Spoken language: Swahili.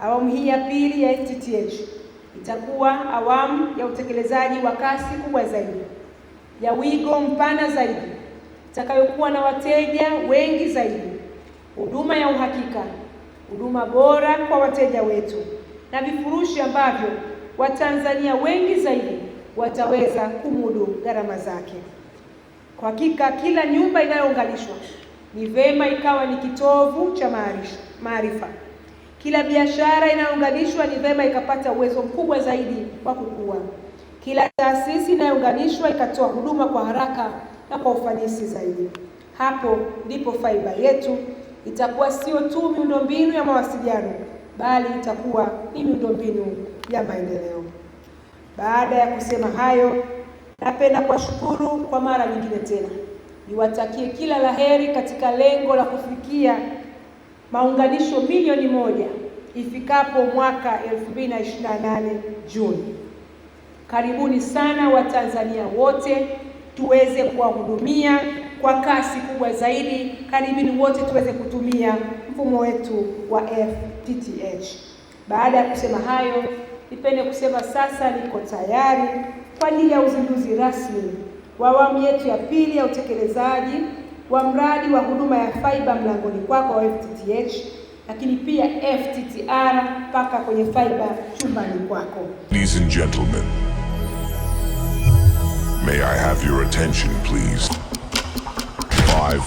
Awamu hii ya pili ya FTTH itakuwa awamu ya utekelezaji wa kasi kubwa zaidi, ya wigo mpana zaidi, itakayokuwa na wateja wengi zaidi, huduma ya uhakika, huduma bora kwa wateja wetu, na vifurushi ambavyo Watanzania wengi zaidi wataweza kumudu gharama zake. Kwa hakika kila nyumba inayounganishwa ni vema ikawa ni kitovu cha maarifa. Kila biashara inayounganishwa ni vema ikapata uwezo mkubwa zaidi wa kukua. Kila taasisi inayounganishwa ikatoa huduma kwa haraka na kwa ufanisi zaidi. Hapo ndipo faiba yetu itakuwa sio tu miundombinu ya mawasiliano, bali itakuwa ni miundombinu ya maendeleo. Baada ya kusema hayo, napenda kuwashukuru kwa mara nyingine tena. Niwatakie kila laheri katika lengo la kufikia maunganisho milioni 1 ifikapo mwaka 2028 Juni. Karibuni sana Watanzania wote, tuweze kuwahudumia kwa kasi kubwa zaidi. Karibuni wote tuweze kutumia mfumo wetu wa FTTH. Baada ya kusema hayo, nipende kusema sasa niko tayari kwa ajili ya uzinduzi rasmi wa awamu yetu ya pili ya utekelezaji wa mradi wa huduma ya fiber mlangoni kwako wa FTTH, lakini pia FTTR mpaka kwenye fiber chumbani kwako. Ladies and gentlemen, may I have your attention please? 5